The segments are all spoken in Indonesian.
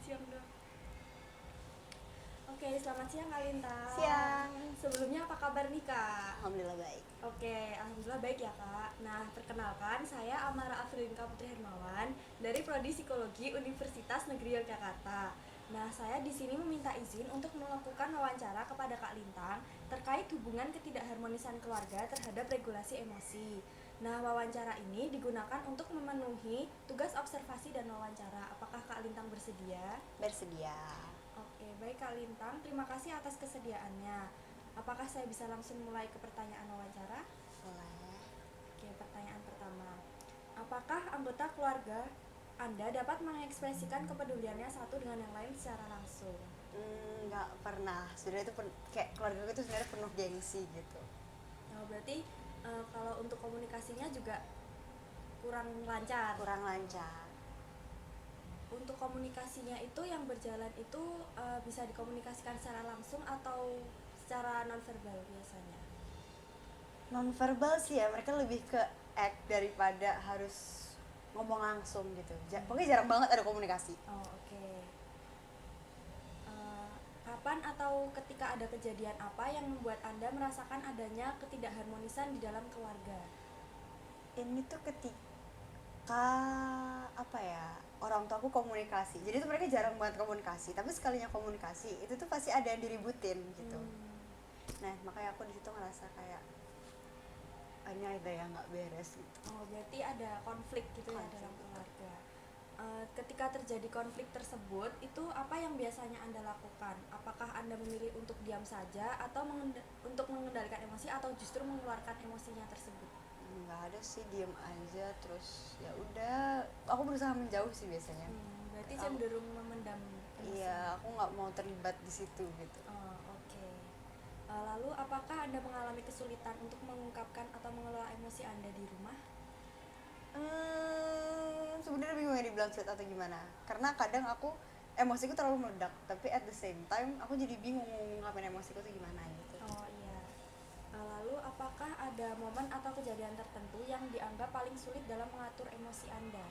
siang dong. Oke, selamat siang Kak Lintang. Siang. Sebelumnya apa kabar nih Kak? Alhamdulillah baik. Oke, alhamdulillah baik ya Kak. Nah, perkenalkan saya Amara Afrinka Putri Hermawan dari Prodi Psikologi Universitas Negeri Yogyakarta. Nah, saya di sini meminta izin untuk melakukan wawancara kepada Kak Lintang terkait hubungan ketidakharmonisan keluarga terhadap regulasi emosi. Nah, wawancara ini digunakan untuk memenuhi tugas observasi dan wawancara. Apakah Kak Lintang bersedia? Bersedia. Oke, baik Kak Lintang, terima kasih atas kesediaannya. Apakah saya bisa langsung mulai ke pertanyaan wawancara? Boleh. Oke, pertanyaan pertama. Apakah anggota keluarga Anda dapat mengekspresikan kepeduliannya satu dengan yang lain secara langsung? Nggak pernah. Sebenarnya itu kayak keluarga gue tuh sebenarnya penuh gengsi gitu. Nah, berarti kalau untuk komunikasinya juga kurang lancar. Kurang lancar. Untuk komunikasinya itu yang berjalan itu bisa dikomunikasikan secara langsung atau secara nonverbal biasanya? Non-verbal sih ya, mereka lebih ke act daripada harus ngomong langsung gitu. Pokoknya jarang banget ada komunikasi. Oh, oke. Kapan atau ketika ada kejadian apa yang membuat Anda merasakan adanya ketidakharmonisan di dalam keluarga? Ini tuh ketika apa ya, orang tua aku komunikasi. Jadi tuh mereka jarang banget komunikasi, tapi sekalinya komunikasi itu tuh pasti ada yang diributin gitu. Nah, makanya aku di situ ngerasa kayak ini ada yang nggak beres gitu. Oh, berarti ada konflik gitu ya dalam keluarga. Ketika terjadi konflik tersebut, itu apa yang biasanya Anda lakukan? Apakah Anda memilih untuk diam saja atau untuk mengendalikan emosi atau justru mengeluarkan emosinya tersebut? Nggak ada sih, diem aja terus ya udah, aku berusaha menjauh sih biasanya. Berarti cenderung memendam emosi. Iya, aku nggak mau terlibat di situ gitu. Oh, oke. Lalu apakah Anda mengalami kesulitan untuk mengungkapkan atau mengelola emosi Anda di rumah? Sebenarnya bingung ya dibilang sulit atau gimana, karena kadang aku emosiku terlalu meledak, tapi at the same time aku jadi bingung ngungkapin emosiku tuh gimana gitu. Oh iya. Lalu apakah ada momen atau kejadian tertentu yang dianggap paling sulit dalam mengatur emosi Anda?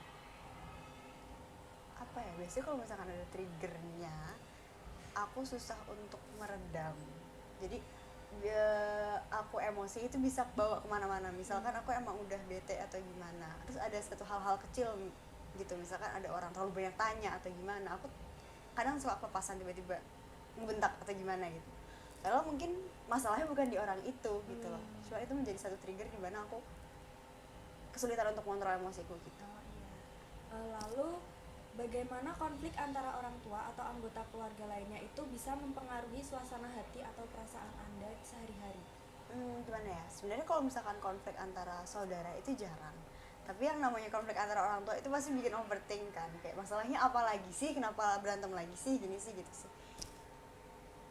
Apa ya, biasanya kalau misalkan ada triggernya aku susah untuk meredam. Jadi aku emosi itu bisa bawa kemana-mana. Misalkan aku emang udah bete atau gimana, terus ada satu hal-hal kecil gitu, misalkan ada orang terlalu banyak tanya atau gimana, aku kadang suka kelepasan tiba-tiba ngebentak atau gimana gitu. Padahal mungkin masalahnya bukan di orang itu gitu loh. Cuma itu menjadi satu trigger di mana aku kesulitan untuk mengontrol emosiku gitu. Oh iya. Lalu bagaimana konflik antara orang tua atau anggota keluarga lainnya itu bisa mempengaruhi suasana hati atau perasaan Anda sehari-hari? Gimana ya, sebenarnya kalau misalkan konflik antara saudara itu jarang, tapi yang namanya konflik antara orang tua itu pasti bikin overthink kan, kayak masalahnya apa lagi sih, kenapa berantem lagi sih, gini sih gitu sih.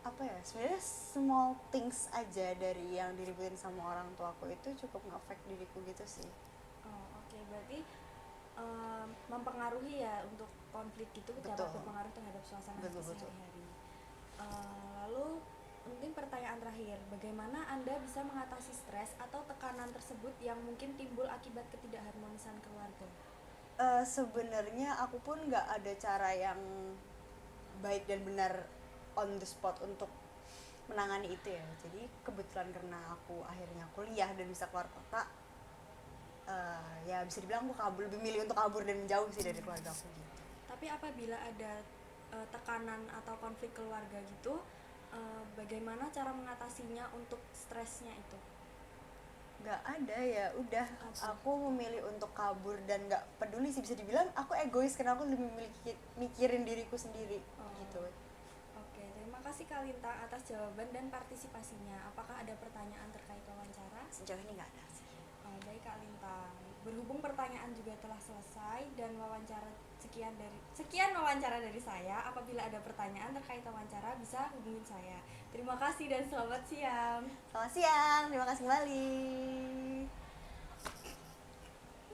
Apa ya, sebenarnya small things aja dari yang diributin sama orang tuaku itu cukup nge-affect diriku gitu sih. Oh, oke. Berarti mempengaruhi ya untuk konflik itu dapat berpengaruh terhadap suasana hati sehari-hari. Lalu mungkin pertanyaan terakhir, bagaimana Anda bisa mengatasi stres atau tekanan tersebut yang mungkin timbul akibat ketidakharmonisan keluarga? Sebenarnya aku pun nggak ada cara yang baik dan benar on the spot untuk menangani itu ya. Jadi kebetulan karena aku akhirnya kuliah dan bisa keluar kota, ya bisa dibilang aku lebih milih untuk kabur dan menjauh sih dari keluarga aku gitu. Tapi apabila ada tekanan atau konflik keluarga gitu, bagaimana cara mengatasinya untuk stresnya itu? Nggak ada, ya udah, aku memilih untuk kabur dan nggak peduli sih, bisa dibilang aku egois karena aku lebih mikirin diriku sendiri gitu. Oke, terima kasih Kak Lintang atas jawaban dan partisipasinya. Apakah ada pertanyaan terkait wawancara? Sejauh ini nggak ada sih. Baik Kak Lintang, berhubung pertanyaan juga telah selesai dan wawancara sekian wawancara dari saya. Apabila ada pertanyaan terkait wawancara bisa hubungin saya. Terima kasih dan selamat siang. Selamat siang, terima kasih kembali.